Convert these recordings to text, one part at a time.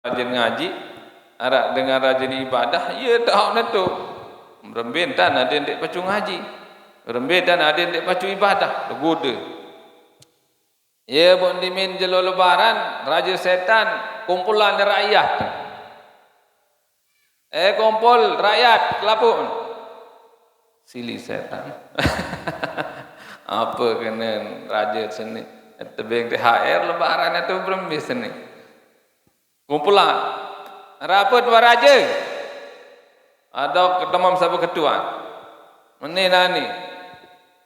rajin ngaji, arak dengan rajin ibadah, ya tak nak tu. Merembin tan ada dek pacu ngaji. Merembin tan ada dek pacu ibadah, tergoda. Ya bon dimin jelo lebaran, raja setan kumpulan rakyat. Kumpul rakyat kelapun. Sili setan. Apa kena raja seni? Tebing THR lebaran itu berembis seni. Kumpulan. Rapat dua raja. Ada ketemam sabu ketua. Meni nani.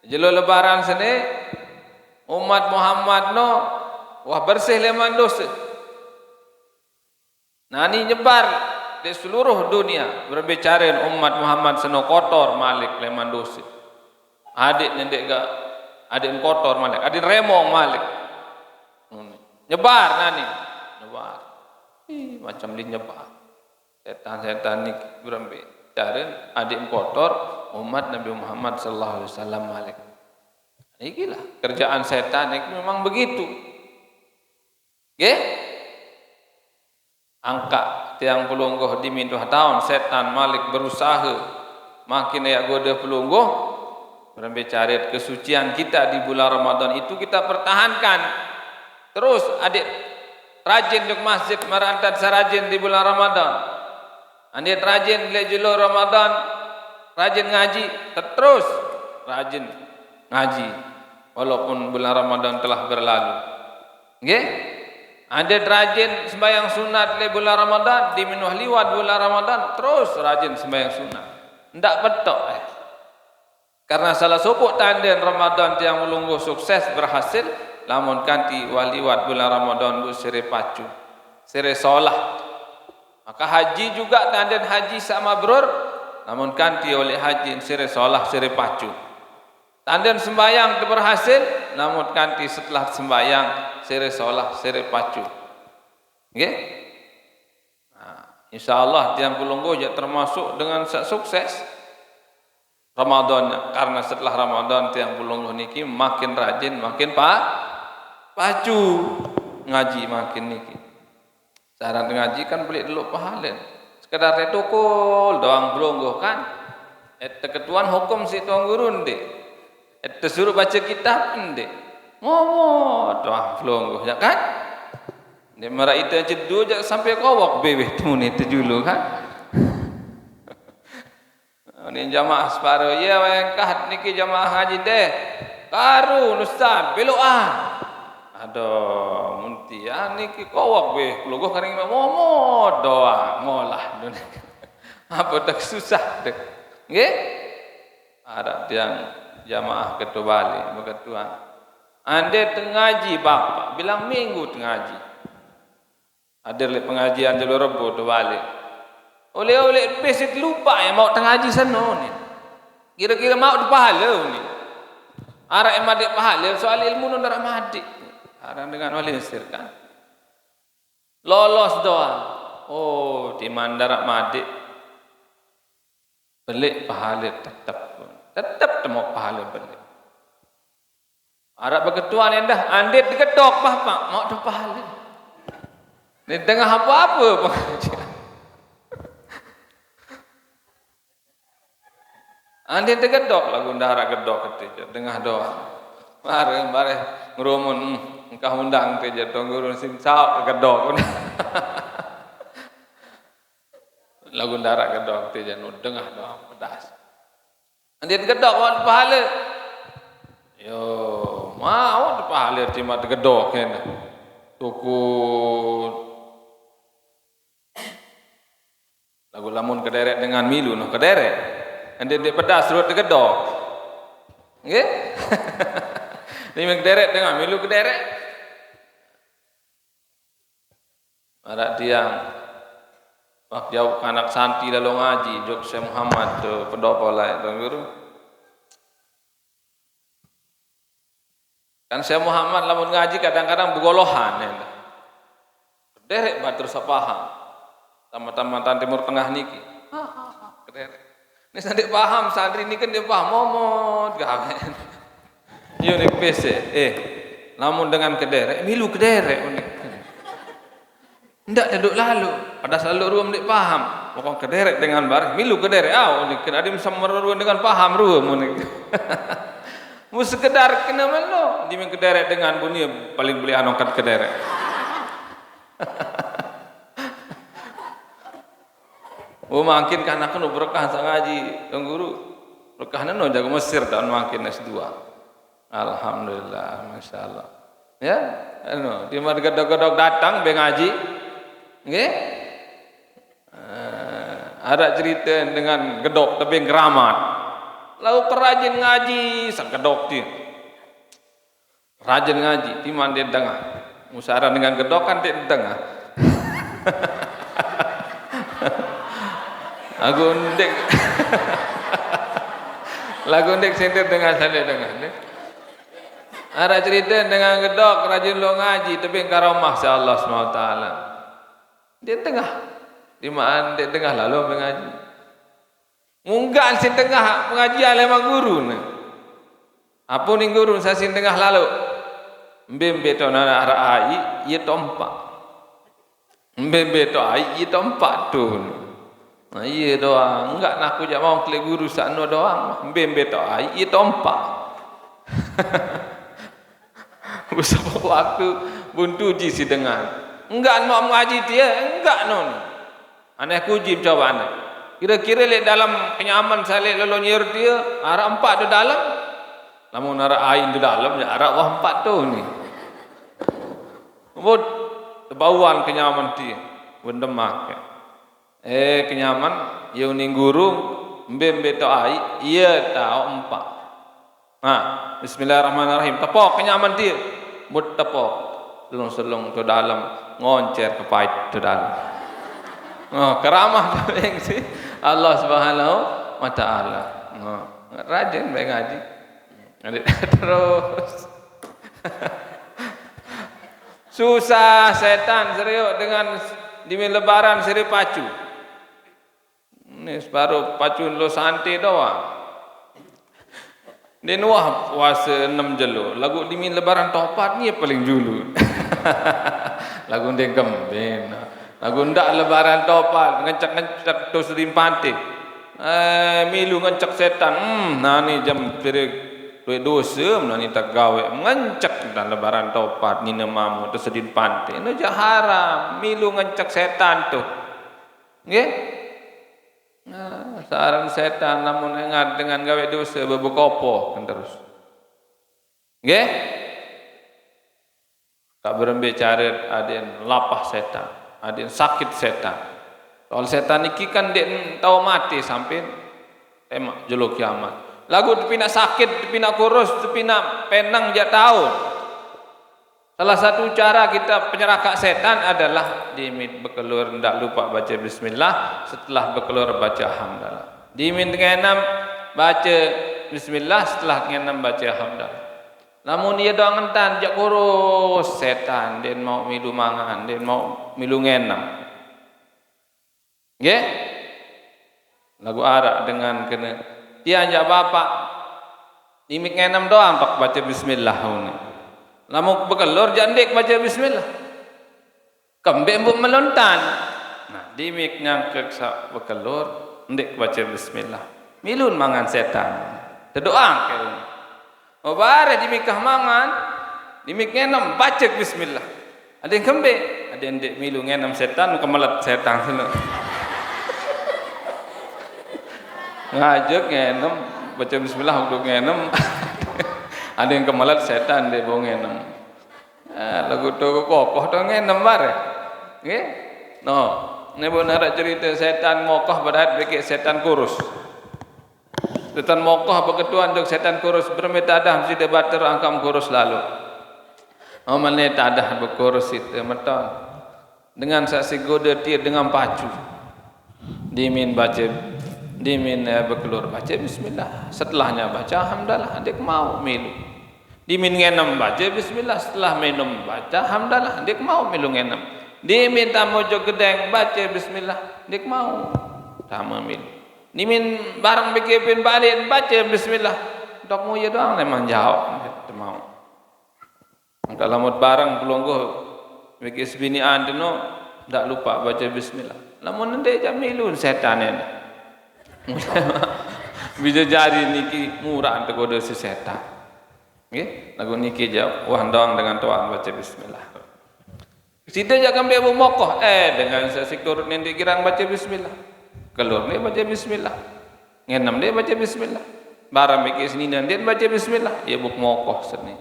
Jelo lebaran seni umat Muhammad no wah bersih leman dosa. Nani nyebar di seluruh dunia berbicara umat Muhammad seno kotor malik leman dosa. Adik nendek ga adik kotor malik, adik remong malik. Nyebar nani, nyebar. Macam dia nyebar. Setan-setan ni berbicara adik kotor umat Nabi Muhammad sallallahu alaihi wasallam malik. Inilah kerjaan setan ini memang begitu. Angka tiang pelungguh di minduh tahun setan malik berusaha makin ayak goda pelungguh berbicara kesucian kita di bulan Ramadan itu kita pertahankan terus adik rajin di masjid merantat sarajin di bulan Ramadan adik rajin lejelo Ramadan rajin ngaji terus rajin ngaji walaupun bulan Ramadan telah berlalu. Ada rajin sembahyang sunat le bulan Ramadan, diminuh liwat bulan Ramadan, terus rajin sembahyang sunat. Ndak betok Karena salah sopok tanda Ramadan yang melungguh sukses berhasil, lamun kanti waliwat bulan Ramadan bu sire pacu, sire solah. Maka haji juga tanda haji sama mabrur, namun kanti oleh haji sire solah sire pacu. Tanda sembahyang berhasil, namun kanti setelah sembahyang sire solah sire pacu. InsyaAllah tiang pelungguh termasuk dengan sukses Ramadan, karena setelah Ramadan tiang pelungguh niki makin rajin, makin pacu ngaji makin niki. Cara ngaji kan beli dulu pahala. Sekedar retukul doang pelungguh kan. Ketuan hukum si tuang gurun dek. Suruh baca kitab ndek. Ngomong doang pelungguh ya kan? Dia marah itu aja dua sampai kawak bebek tu ni terjulu kan? Ini jamaah separuh ya wengkah niki jamaah haji deh. Karu ustaz beloan. Aduh munti ya niki kawak bebek pelungguh kering ngomong doang ngolah. Apa tak susah deh. Nggih? Ada tiang jamaah ketua balik berketuan. Anda tengaji bapak bilang minggu tengaji. Ada le pengajian jalur Rebo tu balik. Oleh basic lupa yang mau tengaji sana ni. Kira-kira mau dipahala ni. Arah emadik pahala soal ilmu nun darah madik. Arah dengan wali sir kan. Lolos doang. Oh di mandara madik. Belik pahala tetap temu pahala belik. Arab berketuan endah andit digedok bapak mau tu pahala. Di tengah apa-apa pengajian. Andit digedok lagu ndara gedok ketika tengah doa. Mari ngerumun engkau undang ke jatuh gurun sing sauk gedok. Lagu ndara gedok ketika tengah doa pedas. Andit gedok wan pahala. Yo, mau pahala cuma gedok kan. Tuku lagu lamun kederek dengan milu noh kederek. Andit pedas surut gedok. Nggih? Ini kederek dengan milu kederek. Ada tiang Pak jauh anak santi lalu ngaji Jok Syekh Muhammad tu pendopo lain tuan guru. Kan Syekh Muhammad lamun ngaji kadang-kadang begolohan ya. Derek batur sapaham. Tamat-tamatan Timur Tengah niki. Derek. Ini sandik paham santri ini kan dia paham momot gawen. Yo nek PC lamun dengan kederek milu kederek unik. Ndak duduk lalu. Pada selalu ruam dik paham. Pokok kederek dengan barang. Milu kederek. Ni kena adim sama ruam dengan paham ruam. Mu sekedar kena melo. Di kederek dengan bunyi paling boleh anokat kederek. Makin kan aku nu berkah sang ngaji sang guru. Berkah nu jago Mesir tahun makin S2. Alhamdulillah, masyaallah. Ya, di mana gedok-gedok datang be ngaji. Nggih? Ada cerita dengan gedok tapi keramat. Lalu perajin ngaji sang gedok dia. Rajin ngaji di mana di tengah. Musyawarah dengan gedok kan di tengah. Aku ndek. Lagu ndek sentir dengan sale dengan. Ada cerita dengan gedok rajin lo ngaji tapi karamah Allah SWT. Di tengah. Di mana di tengah lalu mengaji. Munggah di tengah pengajian lema guru ni. Apa ni guru saya di tengah lalu. Mbembe to na arai ye tompak. Mbembe to ai ye tompak tu. Nah, iya doang. Enggak nak aku jak mau klik guru sakno doang. Mbembe to ai ye tompak. Bersama waktu buntu ji si dengan. Enggak mau mengaji dia, enggak non. Aneh kuji coba anda. Kira-kira lek dalam kenyaman saya lek lolo nyer dia, arah 4 di dalam. Lamun arah ain di dalam, ya arah wah 4 tu ni. Bud bauan kenyaman dia, bendemak. Kenyaman, yang ning guru, mbembe to ai, iya tahu 4. Nah, bismillahirrahmanirrahim. Tepok kenyaman dia, bud tepok. Selong-selong tu dalam ngoncer ke pait tu dalam. Keramah tu yang si Allah Subhanahu wa taala. Rajin baik ngaji. Terus susah setan serius dengan di lebaran seri pacu. Ni baru pacu lo santai doang. Dia nuah puasa 6 jelo. Lagu di lebaran topat ni paling dulu. Lagu dia gembin. Lagu ndak lebaran topat ngecek-ngecek tu sedim pantai. Milu ngecek setan. Nah ni jam pirik duit dosa nah ni tak gawe ngecek dan lebaran topat ni namamu tu sedim pantai. Nu jah haram. Milu ngecek setan tu. Nggih? Sarang setan namun ingat dengan gawe dosa bebekopo kan terus. Nggih? Tak berembe cara aden lapah setan, aden sakit setan. Soal setan iki kan dek tau mati sampai emak jelo kiamat. Lagu tepi nak sakit, tepi nak kurus, tepi nak penang jak tahun. Salah satu cara kita penyerahkan setan adalah dimit berkelur ndak lupa baca bismillah, setelah berkelur baca hamdalah. Dimit ngenam baca bismillah, setelah ngenam baca hamdalah. Namun dia doang entan jak kurus setan, dia mau milu mangan, dia mau milu ngenam. Nggih? Lagu arak dengan kena dia jak bapak dimit ngenam doang pak baca bismillah ni. Lamun berkelur jandek baca bismillah. Kembek mbok melontan. Nah, dimik nyangkek sak berkelur ndek baca bismillah. Milun mangan setan. Terdoa ke. Oh bare dimikah mangan, dimik ngenem baca bismillah. Ada yang kembek, ada yang ndek milu ngenem setan kemelet setan sana. Ngajak ngenem baca bismillah untuk ngenem. Ada yang kemelet setan dia bawa ngenem. Lagu tu kokoh tu ngenem bare. Nggih? No, ni pun ada cerita setan mokoh pada bikin setan kurus. Setan mokoh berketuan untuk setan kurus bermetadah mesti debat terangkam kurus lalu. Amalnya tadah berkurus itu meton. Dengan saksi goda dia dengan pacu. Dimin baca dimin berkelur baca bismillah. Setelahnya baca hamdalah dia mau milu. Dimin ngenem baca bismillah, setelah minum baca hamdalah dia mau milu ngenem. Diminta mojo gedeng baca bismillah dia mau sama milu. Dimin barang bikin balik baca bismillah. Dok mu ya doang memang jawab dia mau. Kalau mau barang pelonggo bikin sebinian tu no ndak lupa baca bismillah. Lamun ndek jamilun setan ini. Bisa jadi niki murah tergoda si setan. Nggih, lagu niki jawab wah doang dengan tuan baca bismillah. Sida jangan bebu mokoh dengan sesikur nendi kirang baca bismillah. Keluar dia baca bismillah. Ngenam dia baca bismillah. Barang mikir seninan dia baca bismillah. Ya buk mokoh seni.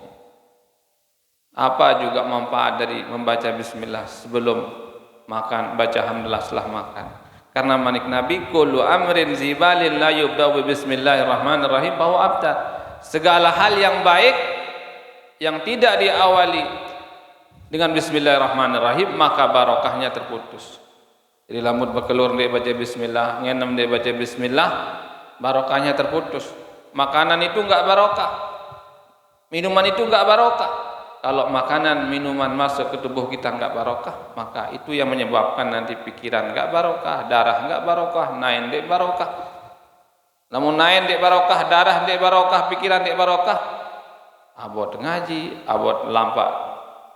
Apa juga manfaat dari membaca bismillah sebelum makan, baca alhamdulillah setelah makan. Karena manik Nabi kullu amrin zibalin la yubda'u bismillahirrahmanirrahim bahwa abtar. Segala hal yang baik yang tidak diawali dengan bismillahirrahmanirrahim maka barokahnya terputus. Jadi lamun berkelur dia baca bismillah, ngenem dia baca bismillah, barokahnya terputus. Makanan itu enggak barokah. Minuman itu enggak barokah. Kalau makanan, minuman masuk ke tubuh kita enggak barokah, maka itu yang menyebabkan nanti pikiran enggak barokah, darah enggak barokah, nain dek barokah. Namun nain dek barokah, darah dek barokah, pikiran dek barokah, abot ngaji, abot lampak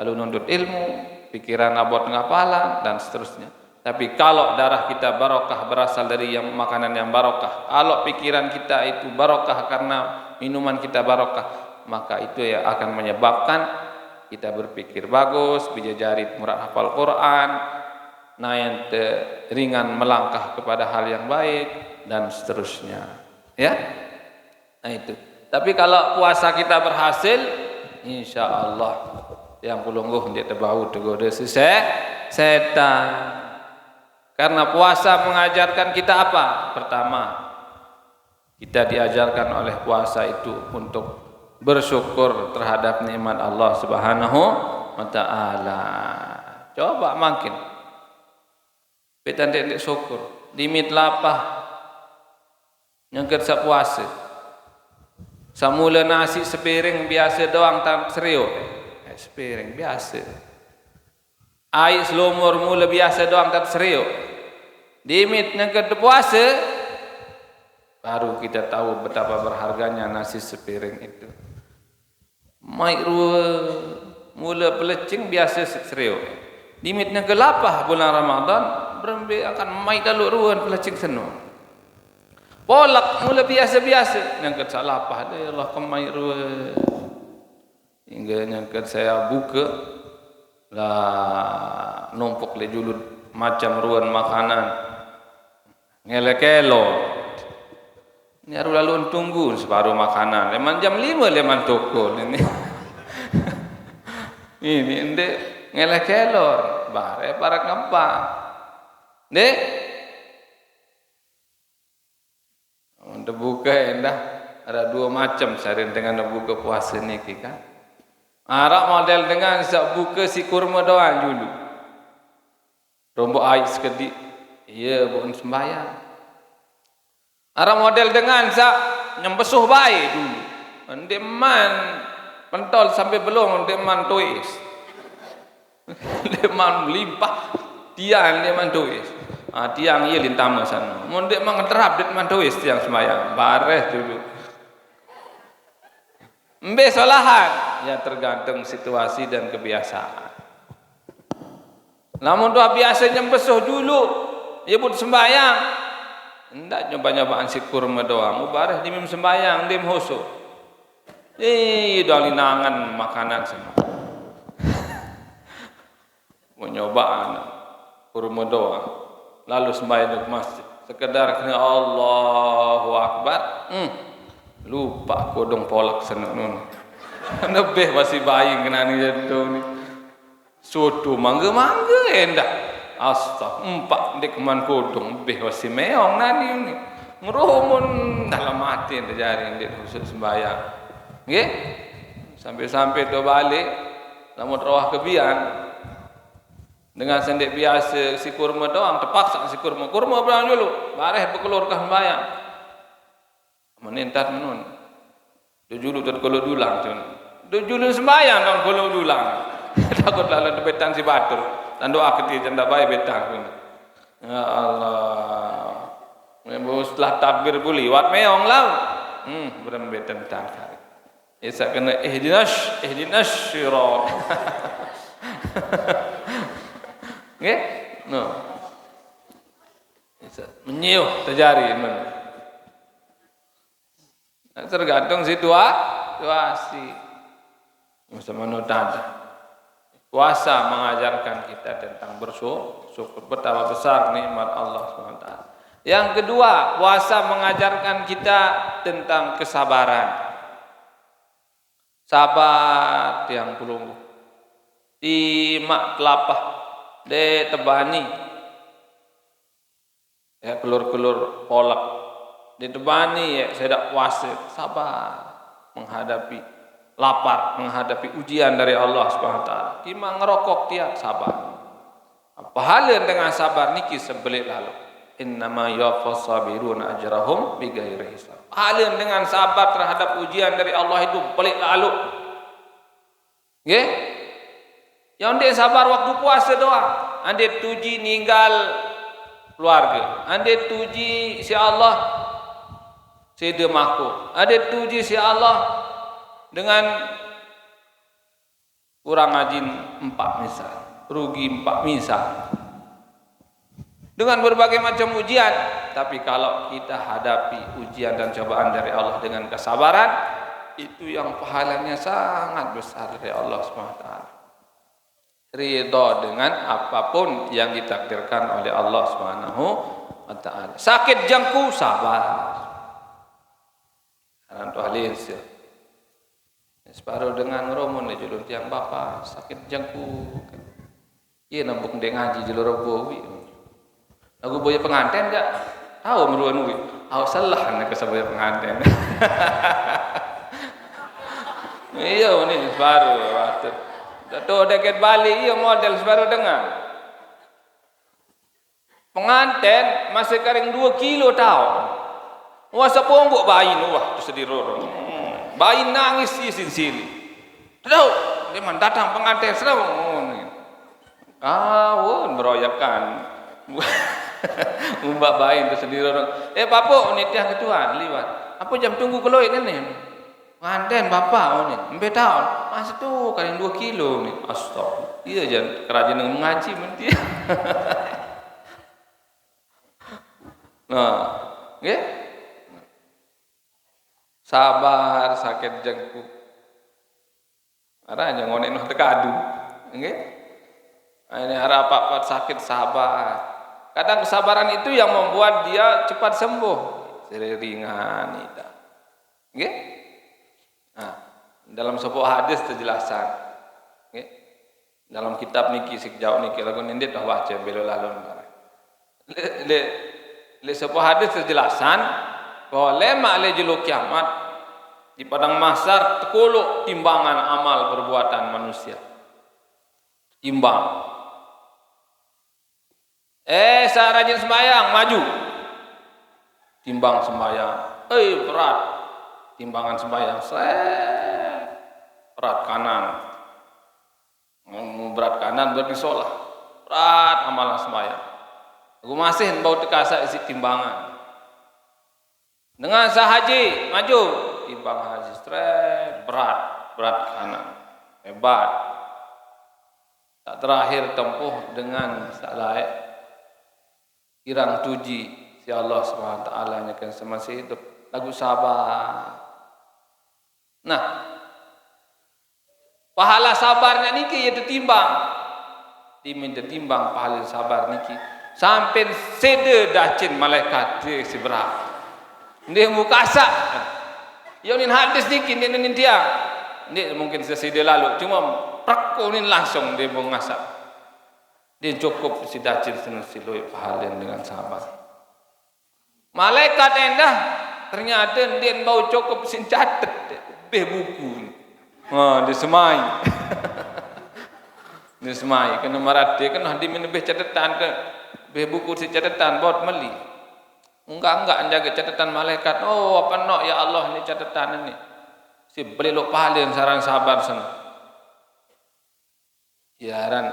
lalu nuntut ilmu, pikiran abot ngapalan dan seterusnya. Tapi kalau darah kita barokah berasal dari yang makanan yang barokah, kalau pikiran kita itu barokah karena minuman kita barokah, maka itu ya akan menyebabkan kita berpikir bagus, bisa jari murad hafal Quran, naik ringan melangkah kepada hal yang baik dan seterusnya. Ya, nah itu. Tapi kalau puasa kita berhasil, insya Allah yang pulungguh dia terbau tergoda setan. Karena puasa mengajarkan kita apa? Pertama, kita diajarkan oleh puasa itu untuk bersyukur terhadap nikmat Allah Subhanahu wa taala. Coba makin. Kita ndek syukur, dimit lapah. Nyengker sa puasa. Samula nasi sepiring biasa doang tak serius. Sepiring biasa. Air selumur mula biasa doang tak serius. Dimit nyengker puasa baru kita tahu betapa berharganya nasi sepiring itu. Mai mula pelecing biasa serius. Dimitnya gelapah bulan Ramadan berembe akan mai dalu ruan pelecing seno. Polak mula biasa-biasa nyangkat salapah deh Allah kemai ruan. Hingga nyangkat saya buka lah numpuk le julud macam ruan makanan. Ngelekelo. Nyaru lalu tunggu separuh makanan. Leman jam 5 leman toko ini. Ini ndek ngelekelor, bare para gampang. Ndek. Untuk buka endah ada dua macam sarin dengan buka puasa niki kan. Arak model dengan sak buka si kurma doang dulu. Rombo air sekedik. Iya bukan sembahyang. Arah model dengan sak nyembesuh baik dulu. Ndek man pentol sampai belum ndek man tois. Ndek man limpah tiang ndek man tois. Tiang iya lintama sana. Mun ndek man terap ndek man tois tiang sembahyang. Bares dulu. Mbe solahan ya tergantung situasi dan kebiasaan. Namun doa biasa nyembesuh dulu ya buat sembahyang. Ndak nyoba-nyobaan si kurma doang. Mubarah dimim sembayang, dim husu. Dalinangan makanan semua. Mau nyobaan kurma doang. Lalu sembayang di masjid. Sekedar kena Allahu Akbar. Lupa kodong polak senun. Lebih masih bayi kena ni jatuh ni. Soto mangga-mangga endah. Astag, empat dek man kodong beh wasi meong nani ni ngerumun dalam hati terjadi dek khusus sembahyang, nggih sampai tu balik lamun rawah kebian dengan sendek biasa si kurma doang terpaksa si kurma berang dulu bareh berkeluarkan sembahyang menintat menun dulu terkeluar dulang dulu sembahyang dong keluar dulang takut lalu debetan si batur. Dan doa ketika janda baik betang pun. Ya Allah. Setelah takbir pulih, wat meong lau. Berembe tentang kali. Isa kena ihdinas syirat. Nggih, No. Menyiuh terjadi mana. Tergantung situasi. Macam tadi. Puasa mengajarkan kita tentang bersyukur, betapa besar nikmat Allah SWT. Yang kedua, puasa mengajarkan kita tentang kesabaran. Sabar tiang pelunggu. Timak telapah de tebani. Ya kelur-kelur polak. Di tebani ya sedak puasa, sabar menghadapi lapar, menghadapi ujian dari Allah Subhanahu wa taala. Timang ngerokok dia sabar. Apa halnya dengan sabar niki sebelit lalu. Innama yuwaffas sabiruna ajrahum bighairi hisab. Halnya dengan sabar terhadap ujian dari Allah itu pelik lalu. Nggih? Yang dia sabar waktu puasa doang. Ande tuji ninggal keluarga. Ande tuji si Allah sede makhluk. Ande tuji si Allah dengan kurang rajin 4 misal, rugi 4 misal, dengan berbagai macam ujian. Tapi kalau kita hadapi ujian dan cobaan dari Allah dengan kesabaran, itu yang pahalanya sangat besar dari Allah SWT. Ridho dengan apapun yang ditakdirkan oleh Allah SWT. Sakit jangku, sabar. Karena itu halin sih. Separuh dengan romun di julur tiang bapa sakit jangkuk. Iya nambung dek ngaji julur bowi. Aku boya pengantin enggak? Tahu meruan wi. Aku salah nek kesaboya pengantin. Iya ini separuh waktu. Tuh deket Bali iya model separuh dengan. Pengantin masih kering 2 kilo tahu. Wah seponggo bayi wah terus dirorong. Bayi nangis isin-sili. Tahu, dia datang pengantin serau. Kawun beroyakan. Mbak bayi itu sendiri orang. Papo ini tiang ketuan liwat. Apa jam tunggu kalau ini nih? Pengantin bapak ini. Empat tahun. Masih tuh kali 2 kilo nih. Astagfirullah. Iya jangan kerajaan yang mengaji nanti. Nah, ya. Sabar sakit jengkuk. Ara jangan ngonek noh tekadu. Nggih. Ini harap apa sakit sabar. Kadang kesabaran itu yang membuat dia cepat sembuh. Ringan itu. Nggih. Nah, dalam sebuah hadis terjelasan. Nggih. Dalam kitab niki sejauh niki lagu nindit dah baca belo lalun barang. Le sebuah hadis terjelasan bahwa lema le julu kiamat di padang mahsyar tekuluk timbangan amal perbuatan manusia. Timbang. Saya rajin sembahyang maju. Timbang sembahyang. Berat. Timbangan sembahyang. Berat kanan. Berat kanan berarti sholat. Berat amalan sembahyang. Aku masih bau tekasa isi timbangan. Dengan sahaji maju, timbang haji berat kanan, hebat. Tak terakhir tempuh dengan salai kirang tuji si Allah SWT nyakan semasa hidup lagu sabar. Nah, pahala sabarnya niki ya timbang pahala sabar niki sampai sede dacin malaikat dia seberapa. Dia muka asak. Yang ini hadis dikit, ini tiang. Ini mungkin sesudah lalu, cuma prakunin langsung dia mengasak. Dia cukup si dacil sensilui pahalin dengan sabar. Malaikat endah, ternyata dia bau cukup sin catet, buku. Dia semai. Dia semai, kena marat dia kena di menebih catatan ke buku si catatan buat meli. Enggak jaga catatan malaikat. Oh apa nok ya Allah ini catatan ini. Si belok pahalin sarang sabar sana. Yaran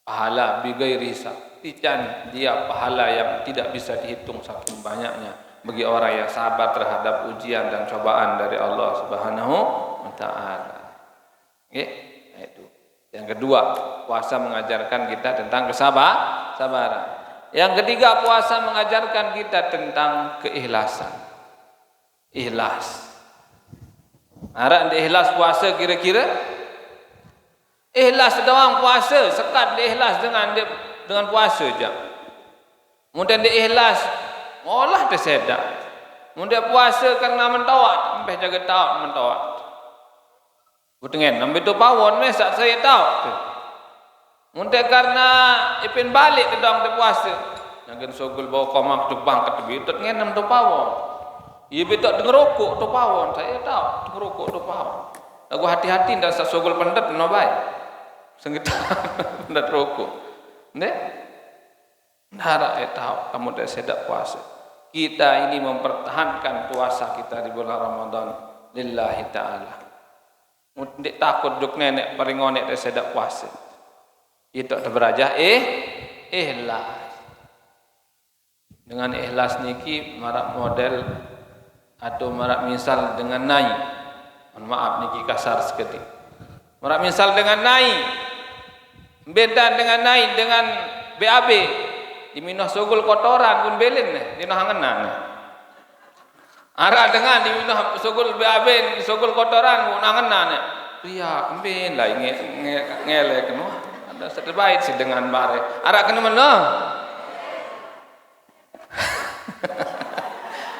pahala bighairi hisab. Tican dia pahala yang tidak bisa dihitung saking banyaknya bagi orang yang sabar terhadap ujian dan cobaan dari Allah Subhanahu wa taala. Nggih, itu. Yang kedua, puasa mengajarkan kita tentang kesabaran. Yang ketiga, puasa mengajarkan kita tentang keikhlasan. Ikhlas. Harap dia ikhlas puasa kira-kira? Ikhlas doang puasa, sekat dia ikhlas dengan puasa je. Kemudian dia ikhlas, olah tersedak. Kemudian puasa kerana mentawat, sampai jaga tawat mentawat. Butengen, ambil tu pawon mesak saya tahu. Kemudian karena ipin balik ke dalam dia puasa. Yang sogul bawa komak tu bangkat tu bitut ngenem tu pawon. Ia betul dengerokok tu pawon, saya tahu dengerokok tu pawon. Aku hati-hati ndak sak sogol pendet no bae. Sengita pendet rokok. Ne? Nara tahu kamu dah sedap puasa. Kita ini mempertahankan puasa kita di bulan Ramadan lillahi taala. Ndik takut juk nenek paringonek dah sedap puasa. Itu berajah ikhlas. Dengan ikhlas niki marak model atau marak misal dengan nai. Mohon maaf niki kasar seketik. Marak misal dengan nai. Beda dengan nai dengan BAB. Diminah sogol kotoran pun belen dina hangenan. Ara dengan diminah sogol BAB sogol kotoran pun hangenan. Pria kembin lah ngele kenu. Ada terbaik sih dengan bare. Ara kena mana?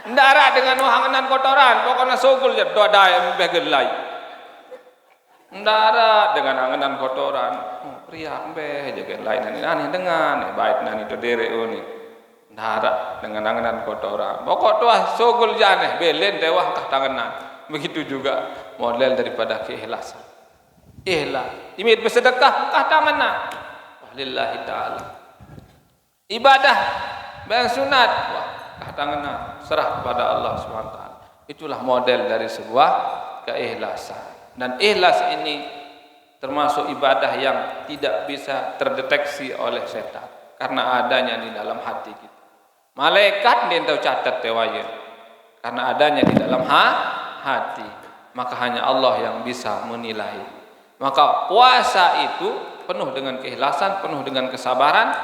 Ndak ara dengan hangenan kotoran, pokoknya sogol je doa daya begelai. Ndak ara dengan hangenan kotoran. Pria mbeh je lain nani dengan baik nani to derek ni. Ndak ara dengan hangenan kotoran. Pokok tuah sogol janeh belen dewah kah tangenan. Begitu juga model daripada keikhlasan. Ikhlas. Imit bersedekah kah tangenan. Lillahi taala. Ibadah bayang sunat wah tangan serah kepada Allah SWT. Itulah model dari sebuah keikhlasan. Dan ikhlas ini termasuk ibadah yang tidak bisa terdeteksi oleh setan karena adanya di dalam hati kita. Malaikat dia tahu catat tewaya karena adanya di dalam hati. Maka hanya Allah yang bisa menilai. Maka puasa itu penuh dengan keikhlasan, penuh dengan kesabaran.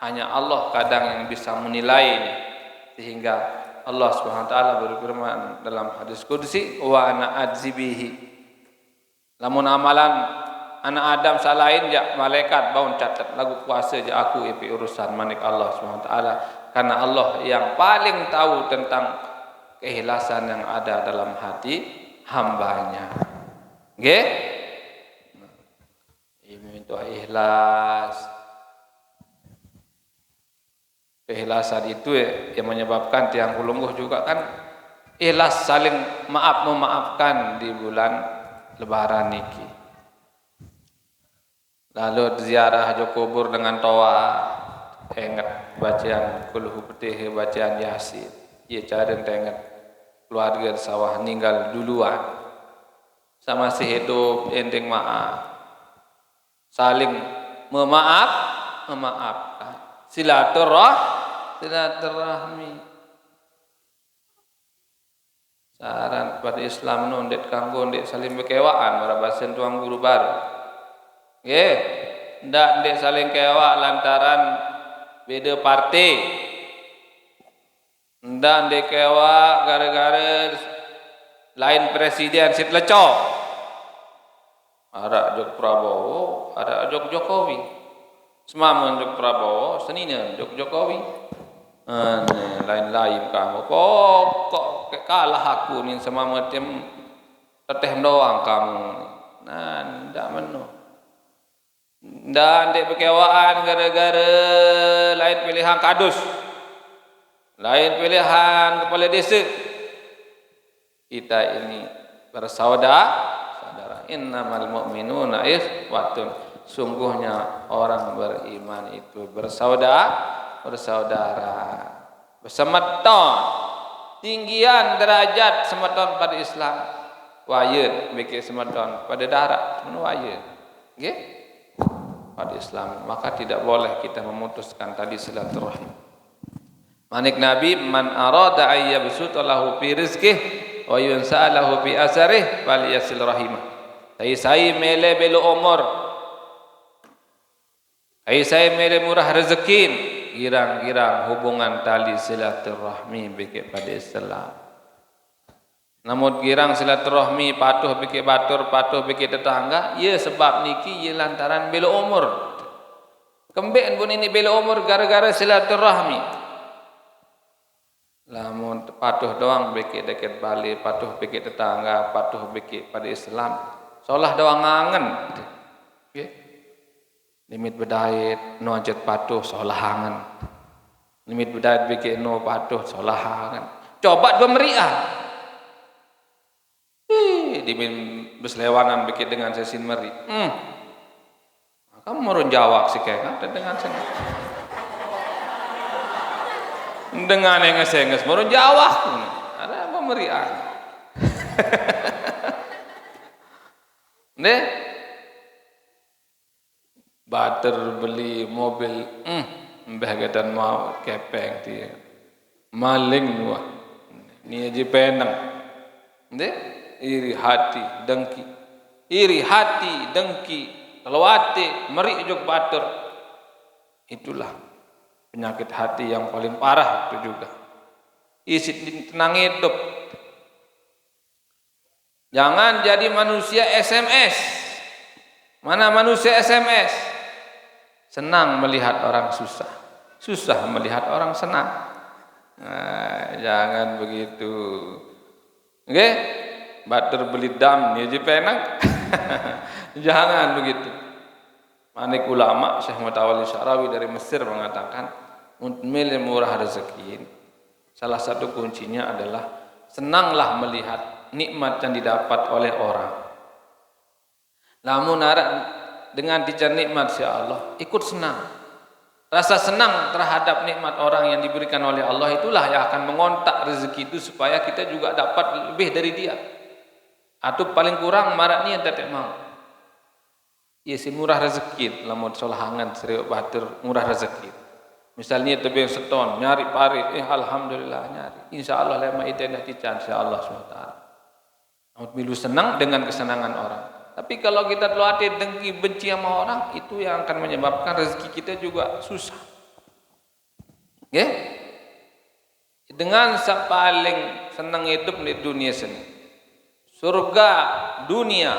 Hanya Allah kadang yang bisa menilainya. Sehingga Allah SWT berfirman dalam hadis qudsi wa ana adzibihi. Lamun amalan anak Adam salahin ya malaikat baun catat lagu puasa je aku ipi urusan manik Allah SWT. Karena Allah yang paling tahu tentang keikhlasan yang ada dalam hati hambanya. Nggih? Ini itu ikhlas. Keikhlasan itu yang menyebabkan tiang kulungguh juga kan ikhlas saling memaafkan di bulan Lebaran niki. Lalu ziarah jo kubur dengan toa, ingat bacaan kulhu petih, bacaan Yasin. Ia cara ingat keluarga sawah ninggal duluan. Sama si hidup ending maaf. Saling memaafkan. Silaturahmi. Saran pada Islam nundet kanggo ndek saling bekewaan ora basen tuang guru baru. Nggih, ndak ndek saling kewa lantaran beda partai. Ndak ndek kewa gara-gara lain presiden sit leco. Ada Jok Prabowo, ada Jok Jokowi. Semamun Jok Prabowo, senina Jok Jokowi. Lain-lain kamu. Kok kalah aku ni sama macam teteh doang kamu. Nah, ndak meno. Dan dek berkewaan gara-gara lain pilihan kadus. Lain pilihan kepala desa. Kita ini bersaudara. Innamal mu'minuna ikhwatun. Sungguhnya orang beriman itu bersaudara, bersemeton, tinggian derajat semeton pada Islam. Wayun bikin semeton pada darat, wayun, nggih? Pada Islam, maka tidak boleh kita memutuskan tadi silaturahim. Manik Nabi, man arada ayyabsuta lahu fi rizqihi wa yunsalahu fi asarihi falyasil rahimah. Sai mele belo umur Hai saya mere murah rezekin, girang-girang hubungan tali silaturahmi bagi pada Islam. Namun girang silaturahmi patuh bagi batur, patuh bagi tetangga, ya sebab niki ya lantaran bela umur. Kembek pun ini bela umur gara-gara silaturahmi. Lamun patuh doang bagi dekat Bali, patuh bagi tetangga, patuh bagi pada Islam. Seolah doang ngangen. Okay. Limit bedait, no ajat patuh, seolah hangen. Limit bedait bagi no patuh, seolah hangen. Coba dua meriah. Dimin beslewanan bagi dengan sesin meri. Kamu mau jawab sih kayak kan dengan sen. Dengan yang ngesenges mau jawab. Ada apa meriah? Nih. Bater beli mobil, mbah gadan mau kepeng dia, maling nuah, ni aja penang, deh, iri hati dengki, kelewati, meri juk bater, itulah penyakit hati yang paling parah itu juga, isi tenang hidup, jangan jadi manusia SMS, mana manusia SMS? Senang melihat orang susah, susah melihat orang senang. Nah, jangan begitu. Oke? Batur beli dam ni aja penang. Jangan begitu. Manik ulama Syekh Mutawalli Syarawi dari Mesir mengatakan, untuk milih murah rezeki, salah satu kuncinya adalah senanglah melihat nikmat yang didapat oleh orang. Namun dengan dicari nikmat si Allah, ikut senang. Rasa senang terhadap nikmat orang yang diberikan oleh Allah itulah yang akan mengontak rezeki itu supaya kita juga dapat lebih dari dia. Atau paling kurang marak ni yang tak mau. Ya si murah rezeki, lamun solahangan serius batur murah rezeki. Misalnya tebing seton nyari parit, alhamdulillah nyari. Insyaallah lema itu dah dican insyaallah SWT. Namun milu senang dengan kesenangan orang. Tapi kalau kita terlalu hati dengki benci sama orang, itu yang akan menyebabkan rezeki kita juga susah. Ya? Dengan paling senang hidup di dunia sini. Surga dunia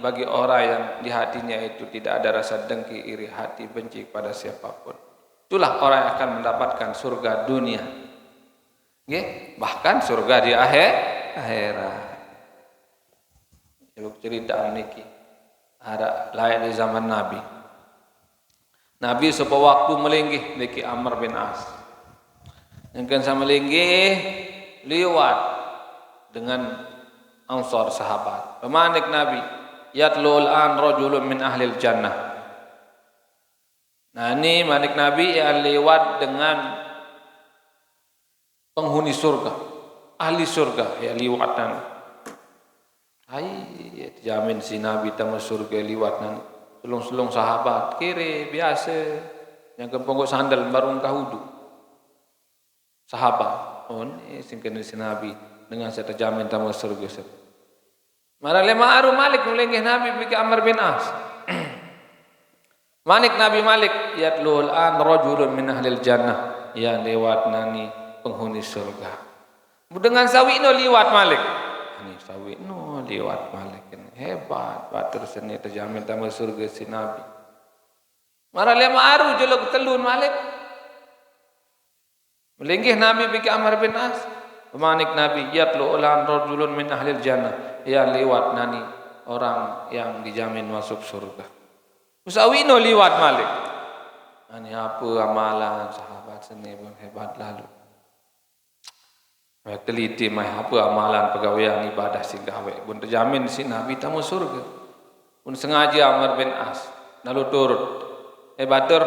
bagi orang yang di hatinya itu tidak ada rasa dengki, iri hati, benci pada siapapun. Itulah orang yang akan mendapatkan surga dunia. Ya? Bahkan surga di akhirat. Ibu cerita niki ada lain di zaman Nabi. Nabi sebuah waktu melinggih niki Amr bin As. Yang sama melinggih liwat dengan Ansar sahabat. Pemanik Nabi, yatlul an rajulun min ahlil jannah. Nah ini manik Nabi yang lewat dengan penghuni surga, ahli surga yang lewatan. Hai, jamin si Nabi tamu surga liwat nan sulung-sulung sahabat kiri biasa yang kepongok sandal barung kahudu sahabat singkan si Nabi dengan saya terjamin tamu surga. Mara lema aru Malik mulengih Nabi bagi Amr bin As. Manik Nabi Malik yatlul an rajulun min ahlil jannah yang lewat nani penghuni surga. Dengan sawino liwat Malik. Ini sawit no lewat Malik ini hebat batur seni terjamin tamu surga si Nabi. Mara lema aru jelok telun Malik. Melinggih Nabi bagi Amr bin As. Pemanik Nabi yatlu ulan rajulun min ahlil jannah yang lewat nani orang yang dijamin masuk surga. Usawino lewat Malik. Ini apa amalan sahabat seni pun hebat lalu. Teliti mah apa amalan pegawaian ibadah si gawe pun terjamin si Nabi tamu surga. Pun sengaja Amr bin As lalu turut. Batur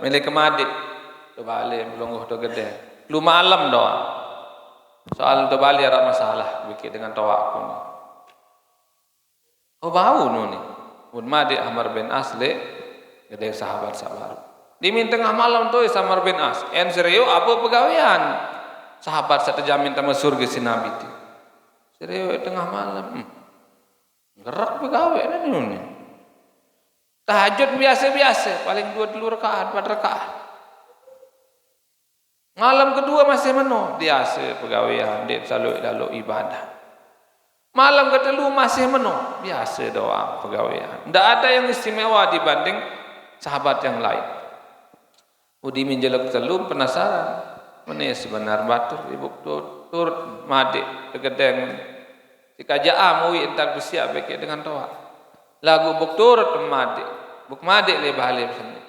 milik kemadi. Tu balik belum tu gede. Lu malam doa. Soal tu balik ada masalah bikin dengan tawakku ni. Oh bau nu ni. Pun madi Amr bin As le gede sahabat sabar. Di tengah malam tu Amr bin As. En serius apa pegawaian? Sahabat saya terjamin tamu surga si Nabi itu. Serius tengah malam. Gerak pegawai ni. Tahajud biasa-biasa, paling 2 rakaat, 4 rakaat. Malam kedua masih meno, biasa pegawaian, dia selalu lalu ibadah. Malam kedua masih meno, biasa doa pegawaian. Tidak ada yang istimewa dibanding sahabat yang lain. Udi menjelak telu penasaran, mana sebenar batur ibu turut madik tegedeng. Jika jaa mui entar bersiap baik dengan doa. Lagu buk turut madik, buk madik le bahalim sini.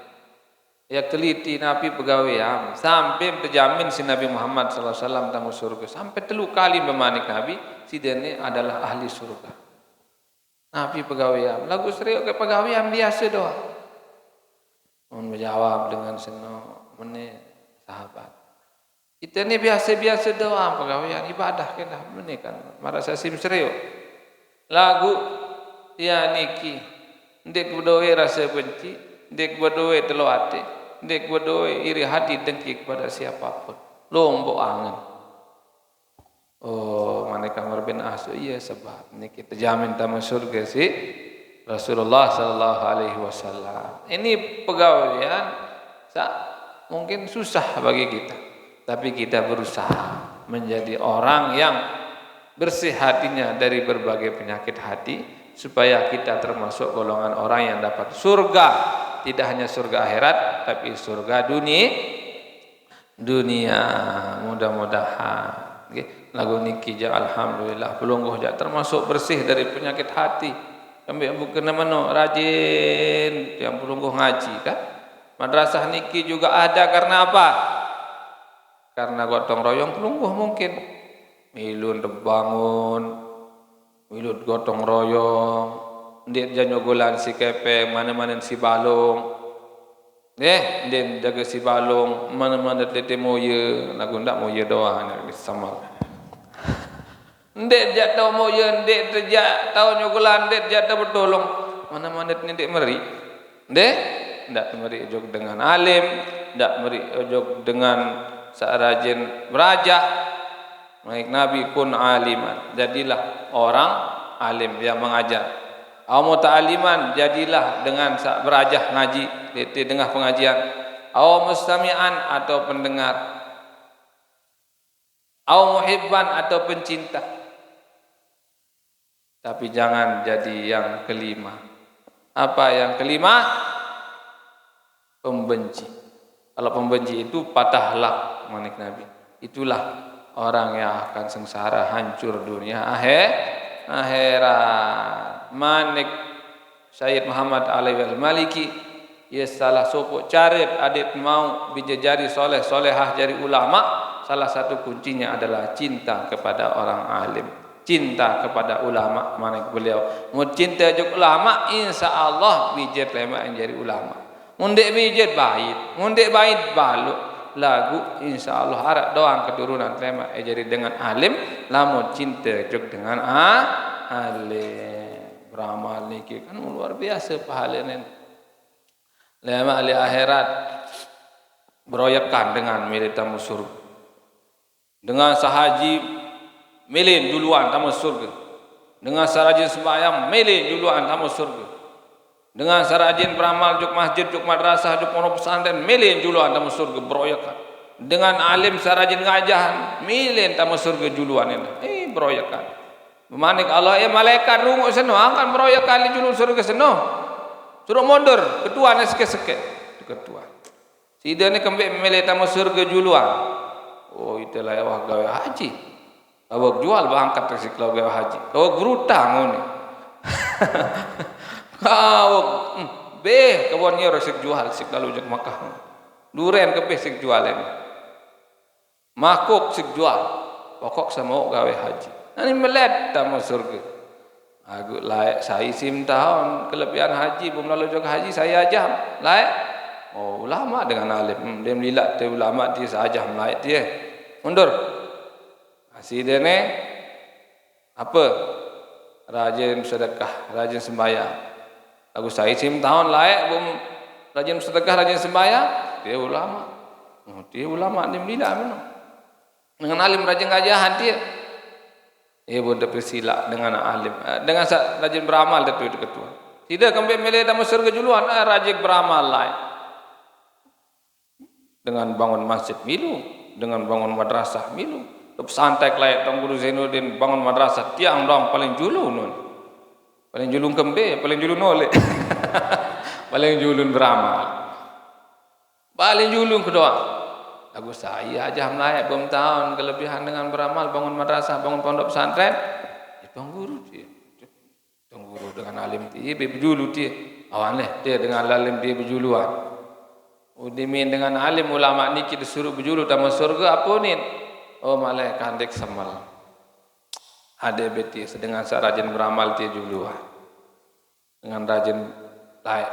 Ya teliti Nabi pegawai sampai terjamin si Nabi Muhammad sallallahu alaihi wasallam tamu surga. Sampai 3 kali memanik Nabi, si dene adalah ahli surga. Nabi pegawai lagu serius ke pegawai biasa doa. Mohon menjawab dengan senang mene sahabat. Kita ni biasa-biasa doa pegawai ibadah kita mene kan. Marasa sim serius. Lagu ya niki ndek berdoa rasa benci, ndek berdoa telo ate. Dek berdoa iri hati dengki kepada siapapun. Lombok angan. Oh, mana kamar bin Asu iya sebab ini kita jamin tamu surga si Rasulullah sallallahu alaihi wasallam. Ini pegawaian mungkin susah bagi kita, tapi kita berusaha menjadi orang yang bersih hatinya dari berbagai penyakit hati supaya kita termasuk golongan orang yang dapat surga. Tidak hanya surga akhirat, tapi surga dunia. Mudah-mudahan. Okay. Lagu niki ja alhamdulillah pelungguh ja termasuk bersih dari penyakit hati. Ambil bukan mana rajin yang pelungguh ngaji kan. Madrasah niki juga ada karena apa? Karena gotong royong pelungguh mungkin. Milun bangun, milut gotong royong. Ndek janyogolan si kepeng, mana-mana si balong. Ndek jaga si balong, mana-mana tete moye, lagu ndak moye doa nak disamal. Ndek jatuh moye, ndek terjak tahu nyogolan, ndek jatuh bertolong. Mana-mana ndek meri. Ndek ndak meri ojok dengan alim, ndak meri ojok dengan sarajin beraja. Baik Nabi kun aliman, jadilah orang alim yang mengajar. Au muta'alliman, jadilah dengan berajah ngaji di tengah pengajian. Au mustami'an, atau pendengar. Au muhibban, atau pencinta. Tapi jangan jadi yang kelima. Apa yang kelima? Pembenci. Kalau pembenci itu patah hak manik Nabi. Itulah orang yang akan sengsara, hancur dunia akhirat. Manik Syed Muhammad Alawi Al-Maliki ia salah sopok carit adik mau bijajari soleh solehah jari ulama. Salah satu kuncinya adalah cinta kepada orang alim, cinta kepada ulama. Manik beliau mau cinta juk ulama, insya Allah bijat lemak yang jadi ulama. Mundek bijat baik, mundek baik balu lagu insya Allah harap doang keturunan lemak yang jadi dengan alim. Lamun cinta juk dengan alim. Beramal niki kan luar biasa pahalanya. Lama ahli akhirat beroyakan dengan milik tamu surga. Dengan sahaji milih duluan tamu surga. Dengan sarajin sembahyang milih duluan tamu surga. Dengan sarajin beramal juk masjid, juk madrasah, juk pondok pesantren milih duluan tamu surga beroyakan. Dengan alim sarajin ngajahan milih tamu surga duluan ini. Beroyakan. Manik Allah ya malaikat runguk seno akan meroyak kali julur surga seno. Suruh mundur, ketua ni sikit-sikit. Ketua. Si dia ni kembali memilih tamu surga juluan. Oh itulah awak gawe haji. Awak jual berangkat ke siklau gawe haji. Awak berutang ni. Awak kebonnya resik jual siklau ujak Makkah. Duren kepeh sik jual ini. Makuk sik jual. Pokok sama gawe haji. Ini melet tamu surga. Aku layak saya sim tahun kelebihan haji, belum lalu juga haji saya aja layak. Oh ulama dengan alim, dia melilat dia ulama dia saja layak dia. Mundur. Si dia ni apa? Rajin sedekah, rajin sembahyang. Aku saya sim tahun layak, belum rajin sedekah, rajin sembahyang. Dia ulama. Oh, dia ulama dia melilat mana? Dengan alim rajin kajian dia. Ia pun bersilap dengan alim, dengan rajin beramal itu ketua. Tidak kembali mele dalam surga juluan rajik beramal lain. Dengan bangun masjid milu, dengan bangun madrasah milu. Santai layak tong Guru Zainuddin bangun madrasah tiang dong paling julu nun. Paling julun kembe, paling julun oleh. Paling julun beramal. Paling julun kedua. Lagu saya aja naik belum tahun kelebihan dengan beramal bangun madrasah, bangun pondok pesantren. Bang Guru dia. Bang Guru dengan alim dia berjulu dia. Awalnya dia dengan alim dia berjuluan. Udimin dengan alim ulama niki disuruh berjulu dalam surga apa ni? Oh malah kandik semal. Ada beti dengan rajin beramal dia juluan. Dengan rajin layak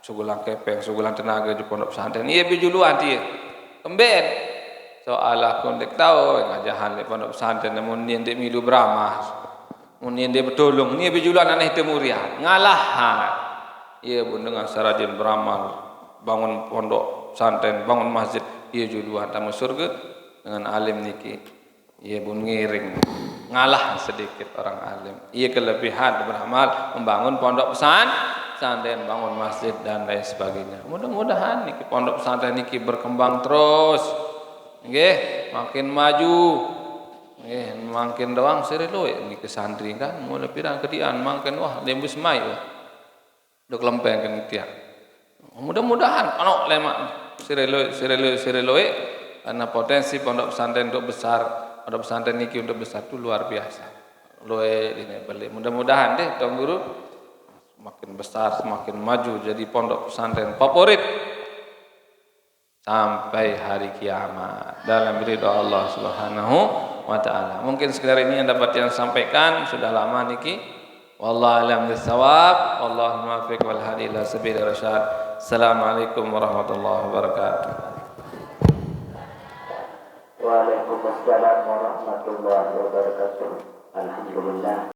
sugulang kepeng, sugulang tenaga di pondok pesantren. Ia berjuluan dia. Kemben. Soal aku ndak tahu ngajahan di pondok pesantren namun dia ndak milu beramal. Mun dia bertolong, ni berjuluan anak itu muriah. Ngalah. Ia pun dengan rajin beramal. Bangun pondok pesantren, bangun masjid, ia juluan tamu surga dengan alim niki. Ia pun ngiring, ngalah sedikit orang alim. Ia kelebihan beramal, membangun pondok pesantren, bangun masjid dan lain sebagainya. Mudah-mudahan niki pondok pesantren niki berkembang terus, nggih, makin maju, nggih, makin doang seriloe niki santri kan, mulai pirang kedian, makin wah lembus mai wah, dok lempeng kan tiang. Mudah-mudahan anak lemak sireloe karena potensi pondok pesantren untuk besar, pondok pesantren niki untuk besar itu luar biasa. Loe ini balik. Mudah-mudahan deh Tuan Guru semakin besar, semakin maju jadi pondok pesantren favorit sampai hari kiamat dalam ridha Allah Subhanahu wa taala. Mungkin sekedar ini yang dapat yang sampaikan, sudah lama niki. Wallahu a'lam bissawab. Wallahu muwaffiq wal hadi ila sabil rasyad. Assalamualaikum warahmatullahi wabarakatuh. Waalaikumsalam warahmatullahi wabarakatuh. Alhamdulillah.